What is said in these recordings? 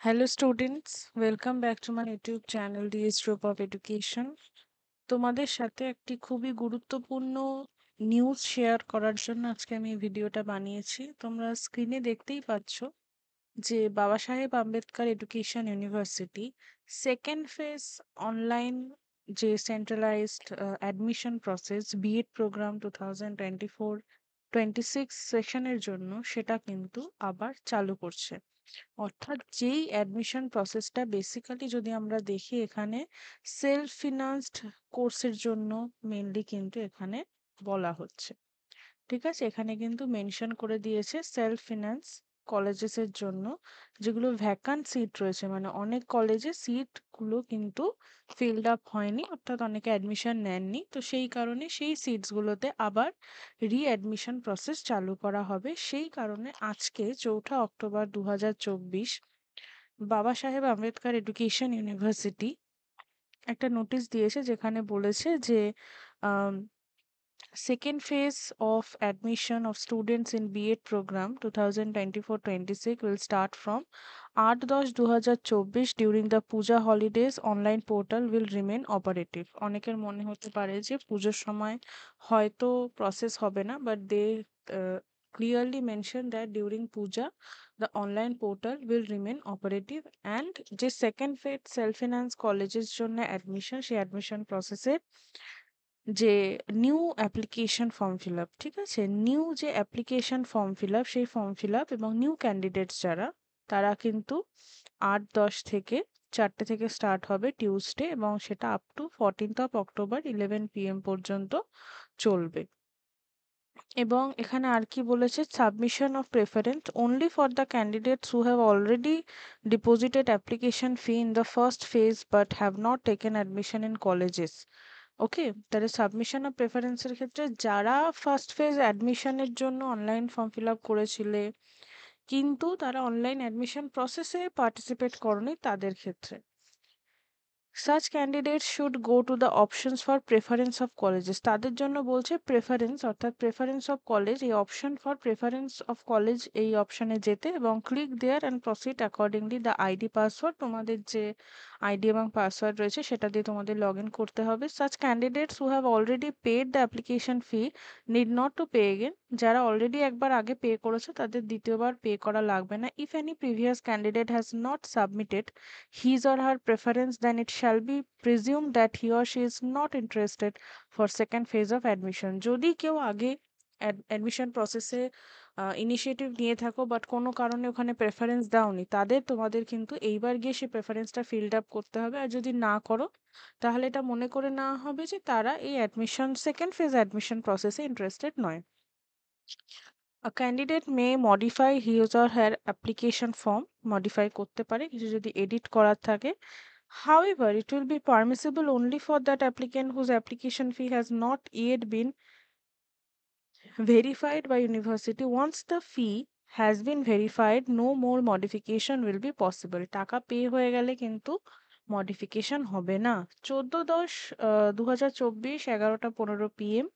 Hello students, welcome back to my YouTube channel DS Group of Education. তোমাদের সাথে একটি খুবই গুরুত্বপূর্ণ নিউজ শেয়ার করার জন্য আজকে আমি এই ভিডিওটা বানিয়েছি। তোমরা স্ক্রিনে দেখতেই পাচ্ছ যে Baba Saheb Ambedkar education university second phase online যে centralised admission process BEd programme 2024-26 সেশনের জন্য সেটা কিন্তু আবার চালু করছে। অর্থাৎ যেই অ্যাডমিশন প্রসেসটা বেসিক্যালি যদি আমরা দেখি এখানে সেলফ ফিনান্সড কোর্সের জন্য মেনলি কিন্তু এখানে বলা হচ্ছে। ঠিক আছে, এখানে কিন্তু মেনশন করে দিয়েছে সেলফ ফিনান্স কলেজেসের জন্য যেগুলো ভ্যাকান্ট সিট রয়েছে, মানে অনেক কলেজে সিটগুলো কিন্তু ফিলড আপ হয়নি, অর্থাৎ অনেকে অ্যাডমিশন নেননি, তো সেই কারণে সেই সিটসগুলোতে আবার রিঅ্যাডমিশন প্রসেস চালু করা হবে। সেই কারণে আজকে 4 অক্টোবর 2024 বাবা সাহেব আম্বেদকর এডুকেশন ইউনিভার্সিটি একটা নোটিশ দিয়েছে, যেখানে বলেছে যে second phase of admission of students in B.Ed program 2024-26 will start from 8-10-2024 during the Puja holidays. Online portal will remain operative. অনেকের মনে হতে পারে যে পুজোর সময় হয়তো প্রসেস হবে না, but they clearly mention that during Puja the online portal will remain operative and যে সেকেন্ড ফেজ সেলফ ফিনান্স কলেজের জন্য অ্যাডমিশন, সেই অ্যাডমিশন প্রসেসে যে new application form fill up, ঠিক আছে, নিউ যে অ্যাপ্লিকেশন ফর্ম ফিল আপ, সেই ফর্ম ফিল আপ এবং নিউ ক্যান্ডিডেটস যারা, তারা কিন্তু 8-10 থেকে 4টে থেকে স্টার্ট হবে টিউসডে, এবং সেটা up to 14th October 11 PM পর্যন্ত চলবে। এবং এখানে আর কি বলেছে, submission of preference only for the candidates who have already deposited application fee in the first phase but have not taken admission in colleges. Okay, তাহলে সাবমিশন অফ প্রেফারেন্সের ক্ষেত্রে যারা ফার্স্ট ফেজ অ্যাডমিশনের জন্য অনলাইন ফর্ম ফিল আপ করেছিলে কিন্তু তারা online admission প্রসেসে participate করনি, তাদের ক্ষেত্রে such candidates should go to the options for preference of colleges। তাদের জন্য বলছে প্রেফারেন্স, অর্থাৎ প্রেফারেন্স অফ কলেজ, এই option for preference of college এই অপশনে যেতে এবং click there and proceed accordingly the ID password, তোমাদের যে আইডি এবং পাসওয়ার্ড রয়েছে সেটা দিয়ে তোমাদের লগ ইন করতে হবে। such candidates who have already paid the application fee need not to pay again। যারা অলরেডি একবার আগে পে করেছে তাদের দ্বিতীয়বার পে করা লাগবে না। if any previous candidate has not submitted his or her preference, then it shall be presumed that he or she is not interested for second phase of admission। যদি কেউ আগে অ্যাডমিশন প্রসেসে ইনিশিয়েটিভ নিয়ে থাকো but কোনো কারণে ওখানে preference দাওনি, তোমাদের কিন্তু এইবার গিয়ে সেই প্রেফারেন্সটা ফিল্ড আপ করতে হবে। আর যদি না করো তাহলে এটা মনে করে নেওয়া হবে যে তারা এই অ্যাডমিশন সেকেন্ড ফেজ অ্যাডমিশন প্রসেসে ইন্টারেস্টেড নয়। A candidate may modify his or her application form, modify করতে পারে কিছু যদি এডিট করার থাকে। However, it will be permissible only for that applicant whose application fee has not yet been verified by university। Once the fee has been verified, no more modification will be possible। টাকা pay হয়ে গেলে কিন্তু modification হবে না। 14-10-2024 11টা 15 PM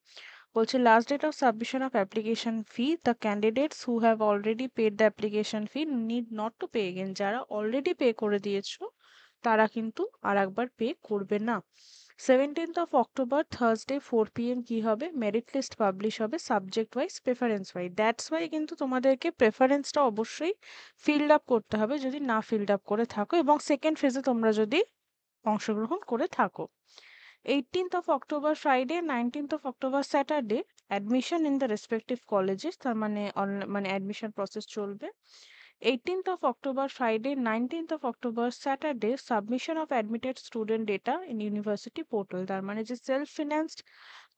বলছে last date of submission of application fee, the candidates who have already paid the application fee need not to pay again. যারা already pay করে দিয়েছো তারা কিন্তু আর একবার পে করবে না। 17th অক্টোবর থার্সডে 4 PM কি হবে, মেরিট লিস্ট পাবলিশ হবে subject wise preference wise. That's why কিন্তু তোমাদেরকে প্রেফারেন্সটা অবশ্যই ফিল্ড আপ করতে হবে যদি না ফিল্ড আপ করে থাকো, এবং সেকেন্ড ফেজে তোমরা যদি অংশগ্রহণ করে থাকো। 18th October Friday, 19th October Saturday admission in the respective colleges, তার মানে অ্যাডমিশন প্রসেস চলবে। 18th October Friday, 19th October Saturday submission of admitted student data in university portal. তার মানে যে সেলফ ফিন্যান্সড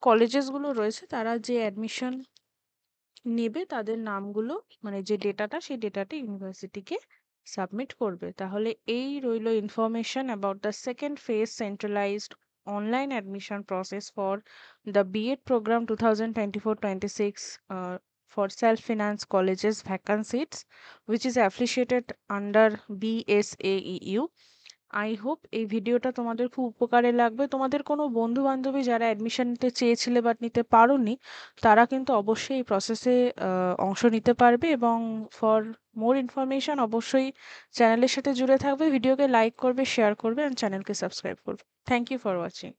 কলেজেসগুলো রয়েছে তারা যে অ্যাডমিশন নেবে তাদের নামগুলো, মানে যে ডেটাটা, সেই ডেটাটা ইউনিভার্সিটিকে সাবমিট করবে। তাহলে এই রইল information about the second phase centralised online admission process for the B.Ed program 2024-26 for self-finance colleges vacant seats, which is affiliated under BSAEU। I hope এই ভিডিওটা তোমাদের খুব উপকারে লাগবে। তোমাদের কোনো বন্ধু বান্ধবী যারা অ্যাডমিশন নিতে চেয়েছিলে বাট নিতে পারোনি, তারা কিন্তু অবশ্যই এই প্রসেসে অংশ নিতে পারবে। এবং ফর মোর ইনফরমেশন অবশ্যই চ্যানেলের সাথে জুড়ে থাকবে। ভিডিওকে লাইক করবে, শেয়ার করবে অ্যান্ড চ্যানেলকে সাবস্ক্রাইব করবে। Thank you for watching.